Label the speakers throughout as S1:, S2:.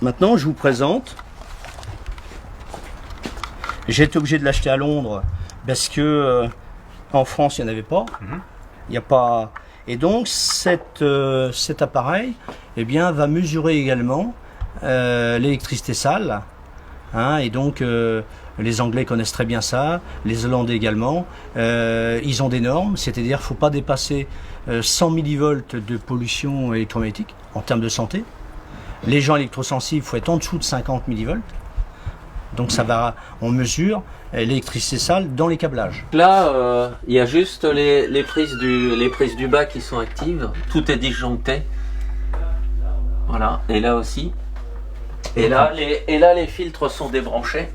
S1: Maintenant, je vous présente. J'ai été obligé de l'acheter à Londres parce que en France, il n'y en avait pas. Il n'y a pas. Et donc, cet appareil, eh bien, va mesurer également l'électricité sale. Hein, et donc, les Anglais connaissent très bien ça, les Hollandais également. Ils ont des normes, c'est-à-dire qu'il ne faut pas dépasser 100 millivolts de pollution électromagnétique en termes de santé. Les gens électrosensibles, il faut être en dessous de 50 millivolts. Donc ça va, on mesure l'électricité sale dans les câblages.
S2: Là, il y a juste les prises du bas qui sont actives. Tout est disjoncté. Voilà, et là aussi. Et là, les filtres sont débranchés.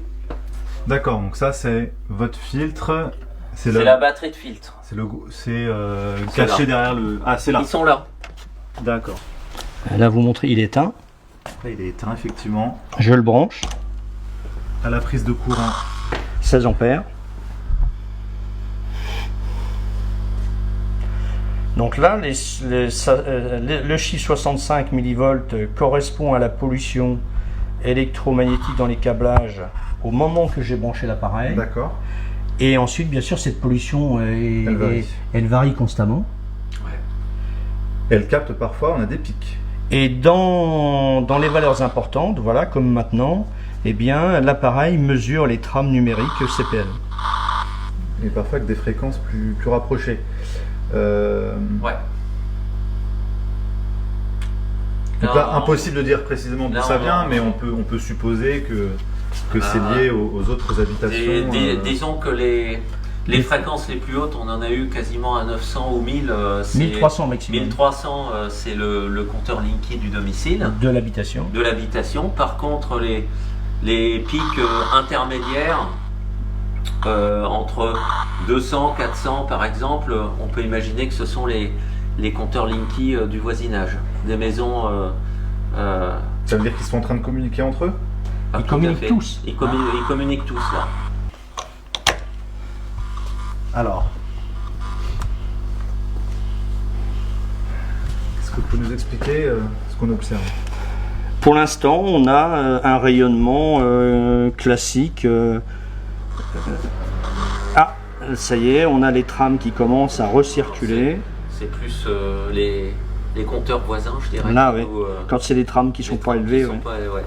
S3: D'accord, donc ça c'est votre filtre.
S2: C'est la batterie de filtre.
S3: C'est caché derrière le... Ah, c'est là.
S2: Ils sont là.
S3: D'accord.
S1: Là, vous montrez, il est éteint.
S3: Là, il est éteint, effectivement.
S1: Je le branche.
S3: À la prise de courant.
S1: 16 ampères. Donc là, le chiffre 65 millivolts correspond à la pollution électromagnétique dans les câblages au moment que j'ai branché l'appareil.
S3: D'accord.
S1: Et ensuite, bien sûr, cette pollution, elle varie constamment.
S3: Ouais. Elle capte parfois, on a des pics.
S1: Et dans les valeurs importantes, voilà, comme maintenant, eh bien, l'appareil mesure les trames numériques CPL.
S3: Et parfois avec des fréquences plus rapprochées.
S2: Ouais.
S3: Donc là, impossible de dire précisément d'où ça vient, mais on peut supposer que c'est lié aux autres habitations.
S2: Disons que les fréquences les plus hautes, on en a eu quasiment à 900 ou 1000.
S1: 1300 maximum.
S2: 1300, c'est le compteur Linky du domicile.
S1: De l'habitation.
S2: De l'habitation. Par contre, les pics intermédiaires, entre 200, 400 par exemple, on peut imaginer que ce sont les compteurs Linky du voisinage. Des maisons...
S3: Ça veut dire qu'ils sont en train de communiquer entre eux?
S1: Ils communiquent tous.
S2: Ils communiquent tous là.
S3: Alors, est-ce que vous pouvez nous expliquer ce qu'on observe?
S1: Pour l'instant, on a un rayonnement classique. Ah, ça y est, on a les trames qui commencent à recirculer.
S2: C'est plus les compteurs voisins, je dirais.
S1: Là, oui. Quand c'est des trames qui ne sont pas élevées.
S2: Ouais.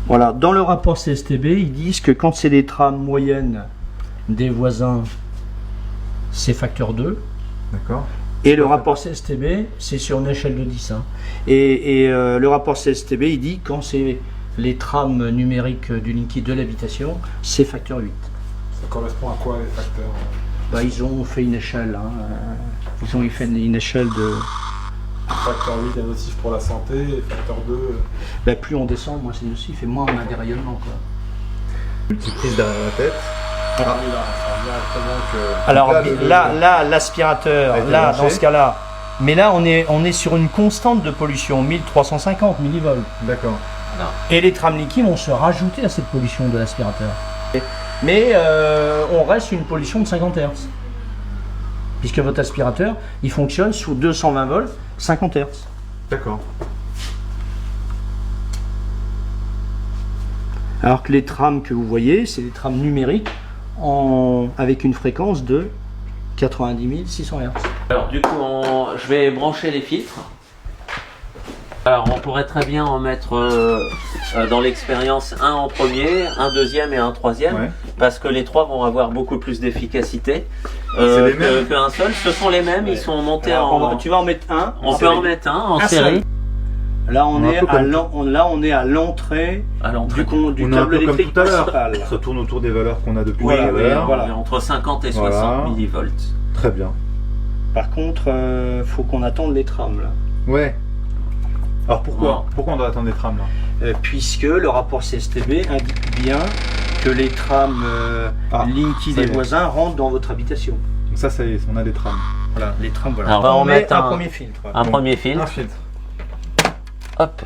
S1: Voilà, dans le rapport CSTB, ils disent que quand c'est des trames moyennes des voisins, c'est facteur 2.
S3: D'accord.
S1: Et le rapport CSTB, c'est sur une échelle de 10. Hein. Et le rapport CSTB, il dit quand c'est les trames numériques du Linky de l'habitation, c'est facteur 8.
S4: Ça correspond à quoi les facteurs?
S1: Bah, ils ont fait une échelle. Hein. Ils ont fait une échelle de...
S4: Facteur 8 est nocif pour la santé, et facteur 2...
S1: Bah, plus on descend, moins c'est nocif, et moins on a des rayonnements. Quoi.
S3: Multiprise derrière la tête.
S1: Alors là, l'aspirateur, là, dans ce cas-là, mais là on est sur une constante de pollution, 1350 millivolts.
S3: D'accord.
S1: Et les trames Linky vont se rajouter à cette pollution de l'aspirateur. Mais on reste une pollution de 50 Hz. Puisque votre aspirateur, il fonctionne sous 220 volts, 50 Hz.
S3: D'accord.
S1: Alors que les trames que vous voyez, c'est des trames numériques avec une fréquence de 90 600 Hz.
S2: Alors du coup, je vais brancher les filtres. Alors on pourrait très bien en mettre dans l'expérience un en premier, un deuxième et un troisième,
S3: Ouais.
S2: parce que les trois vont avoir beaucoup plus d'efficacité
S3: C'est les mêmes
S2: qu'un seul. Ce sont les mêmes, ils sont montés
S1: Tu vas en mettre un.
S2: On peut en mettre un en
S1: Un
S2: série.
S1: Là, on
S3: Un
S1: est
S3: peu
S1: à l'entrée
S2: À l'entrée.
S1: du
S3: On est un
S1: câble
S3: peu comme
S1: électrique
S3: tout à l'heure.
S1: principal.
S3: Ça tourne autour des valeurs qu'on a depuis
S2: Oui,
S3: tout à l'heure.
S2: on est entre 50 et 60
S3: Voilà.
S2: millivolts.
S3: Très bien.
S1: Par contre, faut qu'on attende les trames là.
S3: Ouais. Alors pourquoi
S2: Non.
S3: Pourquoi on doit attendre des trames là?
S1: Puisque le rapport CSTB indique bien que les trames Linky
S3: ça y
S1: des
S3: est.
S1: voisins rentrent dans votre habitation.
S3: Donc ça y est, on a des trames.
S1: Voilà, les trames, voilà.
S2: Alors, on va en
S1: met
S2: mettre
S1: un
S2: un-
S1: premier filtre.
S2: Un
S3: Donc,
S2: premier filtre.
S3: Un filtre.
S2: Hop.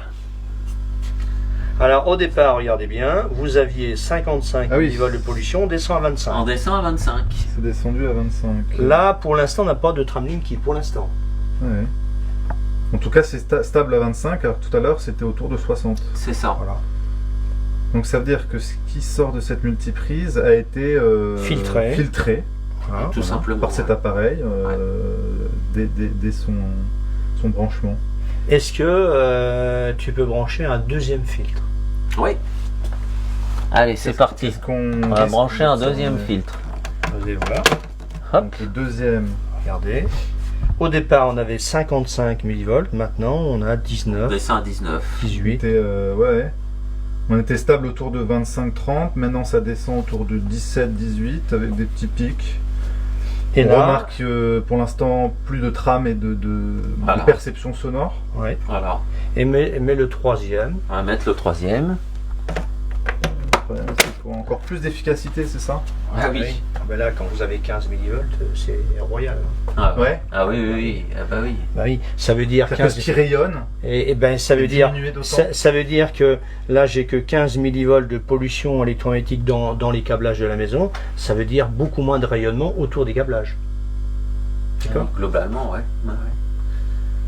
S1: Alors au départ, regardez bien, vous aviez 55
S3: Ah oui.
S1: millivolts de pollution, on descend à 25.
S2: On descend à 25.
S3: C'est descendu à 25.
S1: Là, pour l'instant, on n'a pas de tramline qui, pour l'instant.
S3: Ouais. En tout cas, c'est stable à 25, alors tout à l'heure, c'était autour de 60.
S2: C'est ça.
S1: Voilà.
S3: Donc ça veut dire que ce qui sort de cette multiprise a été filtré
S1: Voilà,
S2: Tout
S1: voilà.
S2: simplement.
S3: par cet
S2: ouais.
S3: appareil dès son branchement.
S1: Est-ce que tu peux brancher un deuxième filtre?
S2: Oui. Allez, c'est parti.
S3: Est-ce qu'on
S2: On va brancher un deuxième filtre.
S1: Et voilà,
S2: Hop.
S3: Donc le deuxième,
S1: regardez. Au départ, on avait 55 millivolts, maintenant on a
S2: On
S1: 19,
S2: descend à 19.
S1: 18.
S3: était, on était stable autour de 25-30, maintenant ça descend autour de 17-18 avec des petits pics.
S1: Et
S3: On
S1: là,
S3: remarque pour l'instant plus de trame et de
S2: Voilà.
S3: perception sonore.
S1: ouais.
S2: Voilà.
S1: Et mets le troisième.
S2: On va mettre le troisième.
S3: Ouais, c'est pour encore plus d'efficacité, c'est ça?
S2: Ah oui.
S1: Ah ben là, quand vous avez 15 millivolts, c'est royal.
S2: Ah,
S3: Ouais.
S2: Ah oui, oui, oui. Ah bah oui.
S1: Bah oui, ça veut dire
S3: C'est-à-dire que
S1: 15.
S3: ce qui rayonne
S1: Et ben ça veut
S3: est
S1: dire
S3: diminué d'autant.
S1: ça veut dire que là j'ai que 15 millivolts de pollution électromagnétique dans les câblages de la maison. Ça veut dire beaucoup moins de rayonnement autour des câblages. D'accord.
S2: Globalement, ouais. Ouais, ouais.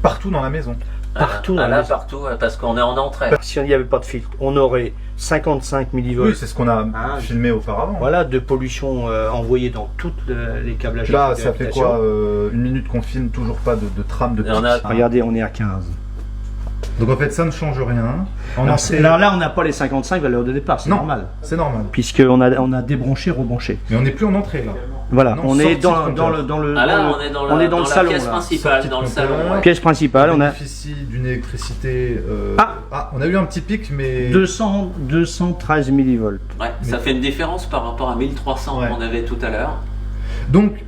S3: Partout dans la maison.
S1: Partout dans
S2: Ah,
S1: la
S2: là,
S1: maison.
S2: partout, ouais, parce qu'on est en entrée.
S1: Si on n'y avait pas de filtre, on aurait 55 millivolts.
S3: Oui, c'est ce qu'on a
S1: Ah,
S3: filmé auparavant.
S1: Voilà, de pollution envoyée dans tous les câblages.
S3: Là,
S1: de
S3: ça fait
S1: l'habitation.
S3: quoi une minute qu'on filme, toujours pas de trame de
S2: Et on
S3: pic.
S2: a-
S1: Regardez, on est à 15.
S3: Donc en fait, ça ne change rien. En
S1: Alors,
S3: entrée,
S1: là, on n'a pas les 55 valeurs de départ, c'est
S3: Non.
S1: normal.
S3: c'est normal.
S1: Puisqu'on a débranché, rebranché.
S3: Mais on n'est plus en entrée là.
S1: Voilà,
S3: Non,
S1: on est
S3: sortie de
S1: dans
S3: compteur.
S1: le.
S2: Ah là,
S1: dans le-
S2: on est dans,
S1: on est dans le
S2: la
S1: salon,
S2: pièce
S1: là.
S2: principale,
S3: Sortie de
S2: dans le
S3: compteur.
S2: salon. Ouais.
S1: Pièce principale, on a
S3: bénéficie d'une électricité.
S1: Ah.
S3: On a eu un petit pic, mais
S1: 213 millivolts.
S2: Ouais, ça fait une différence par rapport à 1300
S3: Ouais.
S2: qu'on avait tout à l'heure.
S3: donc.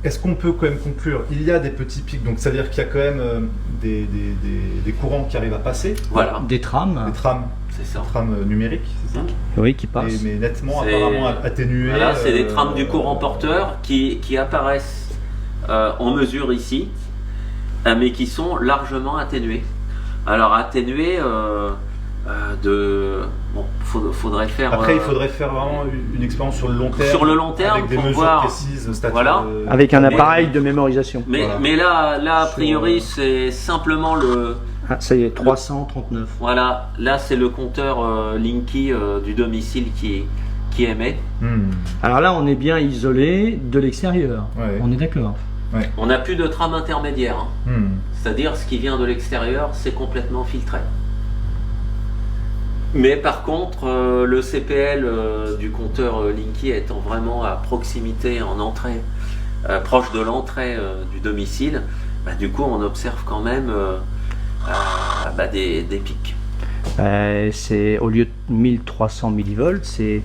S3: Est-ce qu'on peut quand même conclure? Il y a des petits pics, donc ça veut dire qu'il y a quand même des courants qui arrivent à passer,
S2: Voilà,
S1: Des trams,
S3: des trames,
S2: c'est ça.
S3: numériques, c'est ça?
S1: oui, qui passent.
S3: Mais nettement
S2: C'est-
S3: apparemment atténuées.
S2: Voilà, c'est des trames du courant porteur qui apparaissent en mesure ici, mais qui sont largement atténuées. Alors atténuées bon, faudrait faire.
S3: Après, il faudrait faire vraiment une expérience sur le long terme.
S2: Sur le long terme,
S3: avec des
S2: pour
S3: mesures
S2: voir.
S3: précises,
S2: Voilà.
S1: Avec un
S2: Mais-
S1: appareil de mémorisation.
S2: Mais,
S3: Voilà.
S2: mais là, a
S3: Sur,
S2: priori, c'est simplement le.
S1: Ah, ça y est, 339.
S2: Voilà, là, c'est le compteur Linky du domicile qui émet.
S1: Alors là, on est bien isolé de l'extérieur.
S3: Ouais.
S1: On est d'accord.
S2: On n'a plus de trame intermédiaire, hein. C'est-à-dire ce qui vient de l'extérieur, c'est complètement filtré. Mais par contre, le CPL du compteur Linky étant vraiment à proximité, en entrée, proche de l'entrée du domicile, bah, du coup on observe quand même des pics.
S1: C'est au lieu de 1300 millivolts, c'est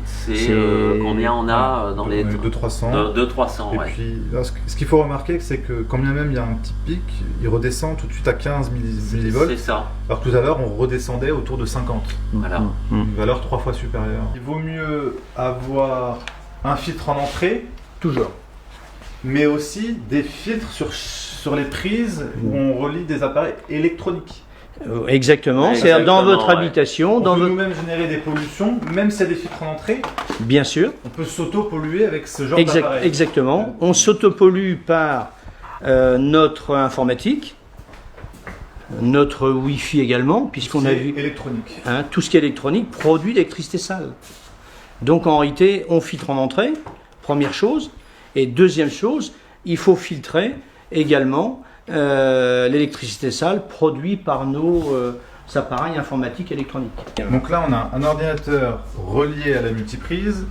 S2: Combien on a dans les
S3: 200-300.
S2: 200-300,
S3: Et
S2: ouais.
S3: puis, là, ce qu'il faut remarquer, c'est que quand bien même il y a un petit pic, il redescend tout de suite à 15 millivolts.
S2: C'est ça,
S3: Alors que tout à l'heure, on redescendait autour de 50.
S2: voilà.
S3: Une valeur 3 fois supérieure. Il vaut mieux avoir un filtre en entrée,
S1: Toujours.
S3: mais aussi des filtres sur les prises où on relie des appareils électroniques.
S1: Exactement,
S2: Ouais,
S1: c'est-à-dire dans
S2: exactement,
S1: votre
S2: ouais.
S1: habitation,
S3: On
S1: dans
S3: peut
S1: votre...
S3: nous-mêmes générer des pollutions, même s'il y a des filtres en entrée,
S1: bien sûr,
S3: on peut s'auto-polluer avec ce genre d'appareil.
S1: exactement. On s'autopollue par notre informatique, notre Wi-Fi également, puisqu'on a
S3: C'est
S1: vu
S3: électronique.
S1: tout ce qui est électronique produit l'électricité sale. Donc en réalité, on filtre en entrée, première chose, et deuxième chose, il faut filtrer également l'électricité sale produite par nos appareils informatiques électroniques.
S3: Donc là, on a un ordinateur relié à la multiprise.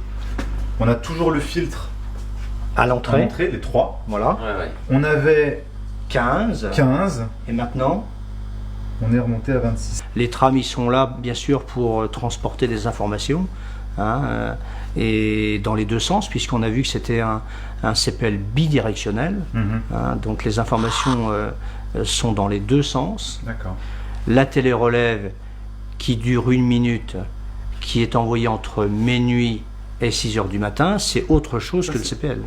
S3: On a toujours le filtre
S1: À
S3: à
S1: l'entrée,
S3: l'entrée, les 3.
S1: voilà,
S2: Ouais, ouais.
S3: On avait
S1: 15,
S3: 15,
S1: et maintenant,
S3: on est remonté à 26.
S1: les trams, ils sont là, bien sûr, pour transporter des informations, et dans les deux sens, puisqu'on a vu que c'était un CPL bidirectionnel, donc les informations sont dans les deux sens.
S3: D'accord.
S1: La télérelève qui dure 1 minute, qui est envoyée entre minuit et 6 heures du matin, c'est autre chose
S3: Ça,
S1: que le
S3: c'est-
S1: CPL.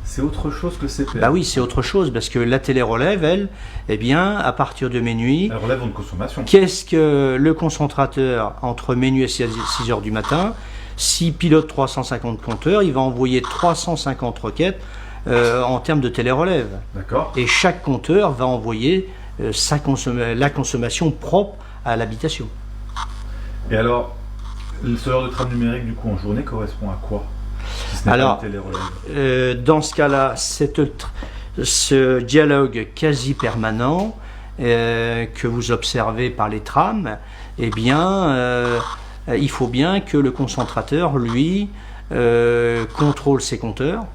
S3: C'est autre chose que CPL.
S1: Bah oui, c'est autre chose, parce que la télé-relève, elle, eh bien, à partir de minuit,
S3: Elle relève une consommation.
S1: qu'est-ce que le concentrateur, entre minuit et 6 heures du matin, s'il pilote 350 compteurs, il va envoyer 350 requêtes en termes de télé-relève.
S3: D'accord.
S1: Et chaque compteur va envoyer la consommation propre à l'habitation.
S3: Et alors, ce heure de trame numérique, du coup, en journée, correspond à quoi? Si ce n'est
S1: Alors,
S3: pas une télé-relève.
S1: dans ce cas-là, ce dialogue quasi permanent que vous observez par les trames, eh bien, il faut bien que le concentrateur, lui, contrôle ses compteurs.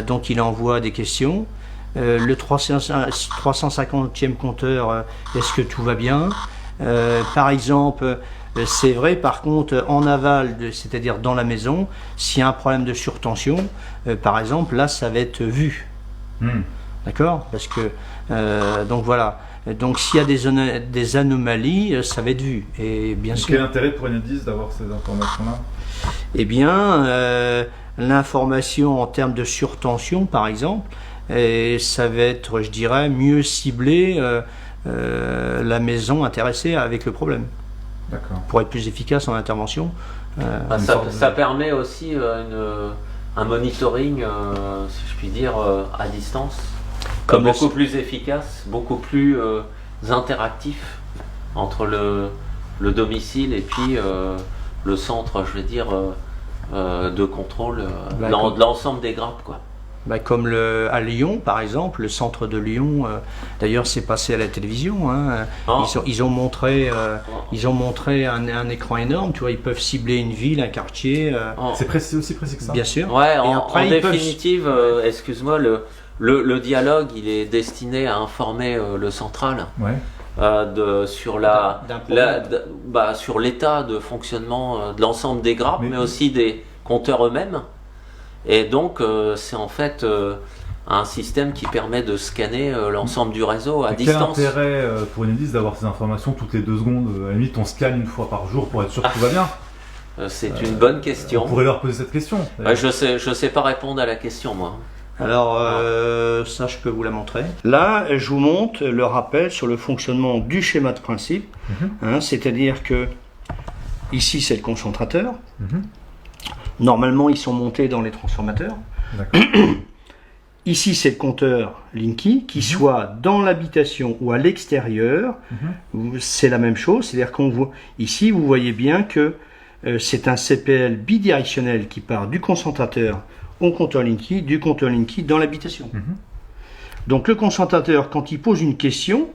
S1: Donc il envoie des questions. Le 350e compteur, est-ce que tout va bien? Par exemple, c'est vrai, par contre, en aval, c'est-à-dire dans la maison, s'il y a un problème de surtension, par exemple, là, ça va être vu. D'accord? Parce que, donc voilà. Donc s'il y a des anomalies, ça va être vu. Et bien sûr.
S3: Quel intérêt pour Enedis d'avoir ces informations-là?
S1: Eh bien, l'information en termes de surtension, par exemple, ça va être, je dirais, mieux cibler la maison intéressée avec le problème.
S3: D'accord.
S1: Pour être plus efficace en intervention.
S2: Ça permet aussi un monitoring, si je puis dire, à distance,
S1: Comme
S2: beaucoup plus efficace, beaucoup plus interactif entre le domicile et puis le centre, je veux dire, de contrôle de l'ensemble des grappes, quoi.
S1: Bah, comme à Lyon, par exemple, le centre de Lyon, d'ailleurs c'est passé à la télévision, hein. Ils ont montré un écran énorme, tu vois, ils peuvent cibler une ville, un quartier.
S3: C'est aussi précis que ça?
S1: Bien sûr.
S2: Ouais,
S1: Et
S2: en
S1: après,
S2: définitive, excuse-moi, le dialogue, il est destiné à informer le central.
S3: Ouais.
S2: Sur sur l'état de fonctionnement de l'ensemble des grappes, mais aussi des compteurs eux-mêmes. Et donc, c'est en fait un système qui permet de scanner l'ensemble du réseau à distance.
S3: Quel intérêt pour Enedis d'avoir ces informations toutes les 2 secondes? À la limite, on scanne une fois par jour pour être sûr que tout va bien.
S2: C'est une bonne question.
S3: On pourrait leur poser cette question.
S2: Je sais pas répondre à la question, moi.
S1: Alors, ça, je peux vous la montrer. Là, je vous montre le rappel sur le fonctionnement du schéma de principe. Hein, c'est-à-dire que ici, c'est le concentrateur. Normalement, ils sont montés dans les transformateurs.
S3: D'accord.
S1: Ici, c'est le compteur Linky, qu'il soit dans l'habitation ou à l'extérieur. C'est la même chose. C'est-à-dire qu'on voit ici, vous voyez bien que c'est un CPL bidirectionnel qui part du concentrateur au compteur Linky, du compteur Linky dans l'habitation. Donc le concentrateur, quand il pose une question,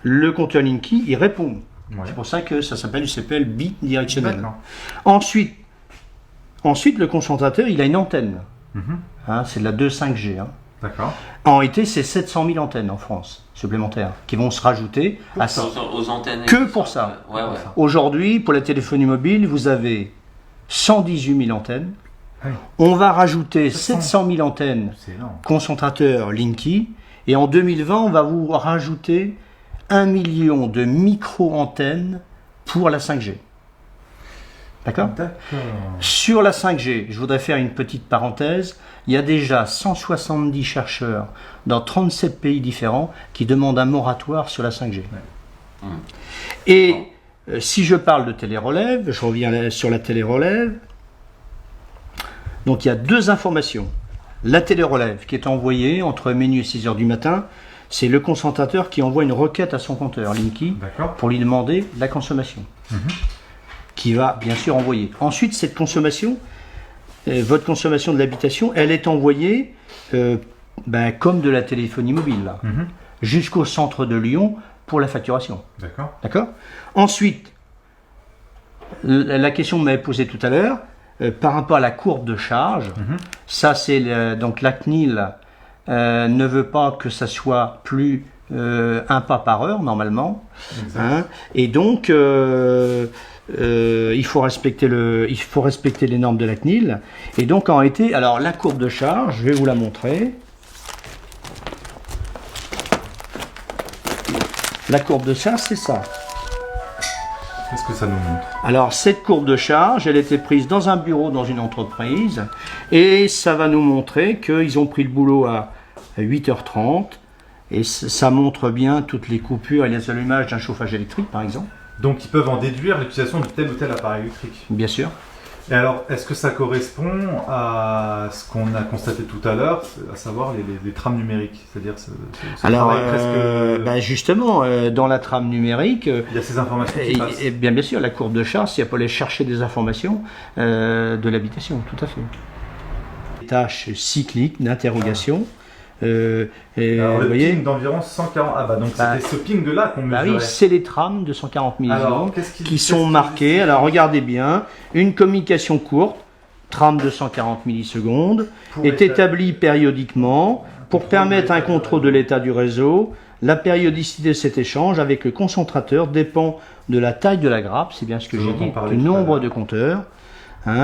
S1: le compteur Linky, il répond.
S3: Ouais.
S1: C'est pour ça que ça s'appelle du CPL bidirectionnel.
S3: D'accord.
S1: Ensuite, le concentrateur, il a une antenne. Hein, c'est de la 2.5G. Hein.
S3: D'accord.
S1: En réalité, c'est 700 000 antennes en France, supplémentaires, qui vont se rajouter à ça.
S2: Aux antennes.
S1: Que pour ça.
S2: Ouais.
S1: Aujourd'hui, pour la téléphonie mobile, vous avez 118 000 antennes.
S3: Oui.
S1: On va rajouter 700 000 antennes
S3: C'est énorme.
S1: concentrateurs Linky. Et en 2020, on va vous rajouter 1 million de micro-antennes pour la 5G. D'accord ? Sur la 5G, je voudrais faire une petite parenthèse. Il y a déjà 170 chercheurs dans 37 pays différents qui demandent un moratoire sur la 5G.
S3: Ouais.
S1: Et si je parle de télérelève, je reviens sur la télérelève. Donc il y a 2 informations. La télérelève qui est envoyée entre minuit et 6 heures du matin, c'est le concentrateur qui envoie une requête à son compteur Linky pour lui demander la consommation. Qui va bien sûr envoyer. Ensuite, cette consommation, votre consommation de l'habitation, elle est envoyée comme de la téléphonie mobile, là, jusqu'au centre de Lyon pour la facturation. D'accord ? Ensuite, la question que vous m'avez posée tout à l'heure, par rapport à la courbe de charge, ça c'est donc la CNIL ne veut pas que ça soit plus 1 pas par heure normalement, hein, et donc il faut respecter les normes de la CNIL. Et donc en réalité, alors la courbe de charge, je vais vous la montrer. La courbe de charge, c'est ça.
S3: Qu'est-ce que ça nous montre?
S1: Alors, cette courbe de charge, elle était prise dans un bureau, dans une entreprise, et ça va nous montrer qu'ils ont pris le boulot à 8h30, et ça montre bien toutes les coupures et les allumages d'un chauffage électrique, par exemple.
S3: Donc ils peuvent en déduire l'utilisation de tel ou tel appareil électrique.
S1: Bien sûr.
S3: Et alors, est-ce que ça correspond à ce qu'on a constaté tout à l'heure, à savoir les trames numériques? C'est-à-dire
S1: Alors,
S3: travail presque...
S1: justement, dans la trame numérique,
S3: il y a ces informations qui passent.
S1: et bien sûr, la courbe de charge, c'est pour aller chercher des informations de l'habitation, tout à fait. Des tâches cycliques d'interrogation.
S3: Alors,
S1: vous
S3: le
S1: voyez,
S3: ping d'environ 140... Ah bah donc c'était ce ping-là qu'on mesurait.
S1: oui, c'est les trames de 140 millisecondes
S3: Alors,
S1: qui sont marquées. Alors regardez bien, une communication courte, trame de 140 millisecondes, est établie périodiquement pour permettre un contrôle de l'état du réseau. La périodicité de cet échange avec le concentrateur dépend de la taille de la grappe, c'est bien ce que j'ai dit, du nombre de compteurs.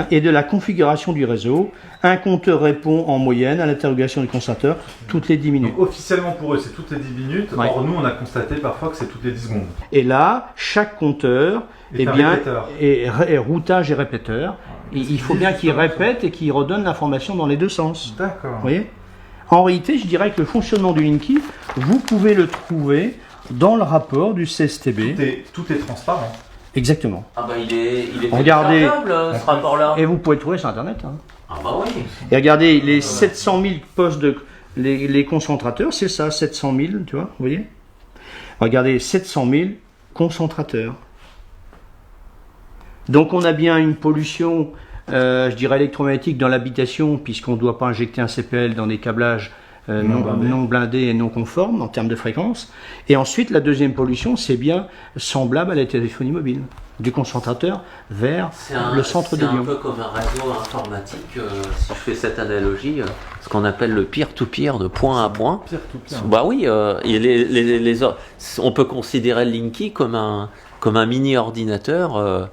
S1: Et de la configuration du réseau. Un compteur répond en moyenne à l'interrogation du concentrateur toutes les 10 minutes.
S3: Donc, officiellement pour eux, c'est toutes les 10 minutes.
S1: Ouais.
S3: Or, nous, on a constaté parfois que c'est toutes les 10 secondes.
S1: Et là, chaque compteur est routage et répéteur. Il faut bien qu'il répète et qu'il redonne l'information dans les deux sens.
S3: D'accord.
S1: Vous voyez ? En réalité, je dirais que le fonctionnement du Linky, vous pouvez le trouver dans le rapport du CSTB.
S3: Tout est transparent.
S1: Exactement.
S2: Ah bah il est
S1: Regardez.
S2: téléchargeable, ce rapport-là.
S1: Et vous pouvez le trouver sur Internet.
S2: Ah bah oui.
S1: Et regardez, les 700 000 postes les concentrateurs, c'est ça, 700 000, tu vois, vous voyez? Regardez, 700 000 concentrateurs. Donc on a bien une pollution, je dirais électromagnétique dans l'habitation, puisqu'on ne doit pas injecter un CPL dans des câblages non blindés et non conformes en termes de fréquence. Et ensuite, la deuxième pollution, c'est bien semblable à la téléphonie mobile, du concentrateur vers le centre de Lyon.
S2: C'est un peu comme un réseau informatique, si je fais cette analogie, ce qu'on appelle le peer-to-peer, de point à point.
S3: Peer-to-peer.
S2: Bah oui, on peut considérer le Linky comme un mini-ordinateur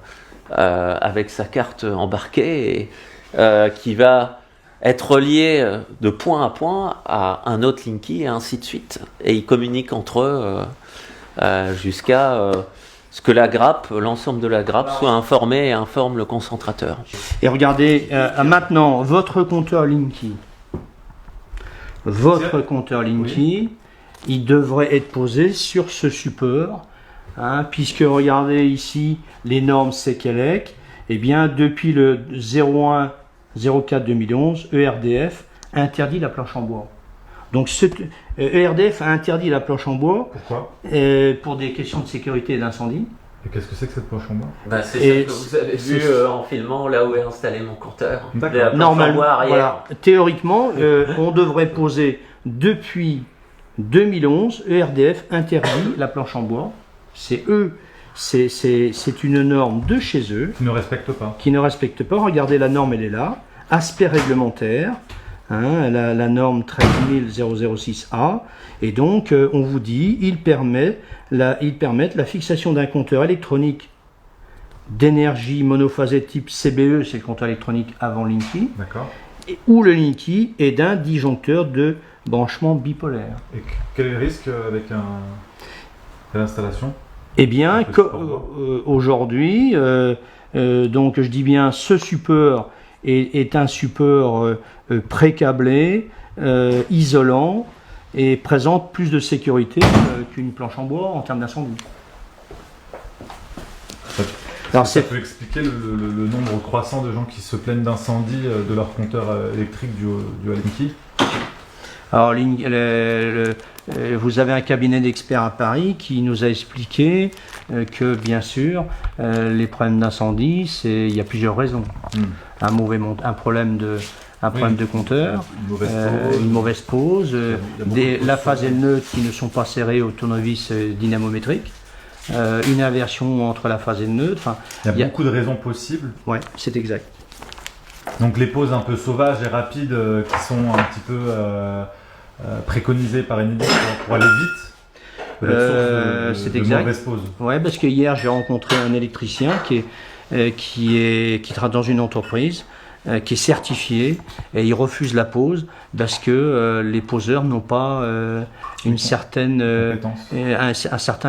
S2: avec sa carte embarquée et, qui va être relié de point à point à un autre Linky et ainsi de suite. Et ils communiquent entre eux jusqu'à ce que la grappe, l'ensemble de la grappe soit informé et informe le concentrateur.
S1: Et regardez, maintenant, votre compteur Linky, il devrait être posé sur ce support, puisque regardez ici, les normes CECELEC, eh bien, depuis le 01/04/2011, ERDF interdit la planche en bois. Donc, ERDF a interdit la planche en bois.
S3: Pourquoi?
S1: Pour des questions de sécurité et d'incendie.
S3: Et qu'est-ce que c'est que cette planche en bois?
S2: Bah, c'est ce que vous avez vu en filmant là où est installé mon compteur.
S1: Normalement, voilà. Théoriquement, on devrait poser depuis 2011, ERDF interdit la planche en bois. C'est eux, c'est une norme de chez eux.
S3: Qui ne respecte pas.
S1: Qui ne respecte pas. Regardez, la norme, elle est là. Aspect réglementaire. La norme 13006A, et donc on vous dit ils permettent la fixation d'un compteur électronique d'énergie monophasée type CBE, c'est le compteur électronique avant Linky, ou le Linky est d'un disjoncteur de branchement bipolaire.
S3: Et quel est le risque avec l'installation?
S1: Eh bien, aujourd'hui, donc je dis bien ce support est un support pré-câblé, isolant et présente plus de sécurité qu'une planche en bois en termes d'incendie.
S3: Alors, ça peut expliquer le nombre croissant de gens qui se plaignent d'incendie de leur compteur électrique dû à Linky.
S1: Alors, vous avez un cabinet d'experts à Paris qui nous a expliqué que, bien sûr, les problèmes d'incendie, il y a plusieurs raisons. Un problème de compteur, une mauvaise pose, la phase et le neutre qui ne sont pas serrés au tournevis dynamométrique, une inversion entre la phase et le neutre. Enfin,
S3: il y a beaucoup de raisons possibles.
S1: Oui, c'est exact.
S3: Donc les pauses un peu sauvages et rapides qui sont un petit peu préconisées par Enedis pour aller vite,
S1: c'est exact.
S3: Mauvaise pause.
S1: Ouais, parce que hier j'ai rencontré un électricien qui travaille dans une entreprise, qui est certifié, et il refuse la pause parce que les poseurs n'ont pas un certain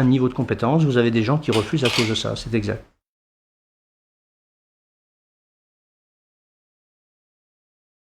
S1: niveau de compétence. Vous avez des gens qui refusent à cause de ça, c'est exact.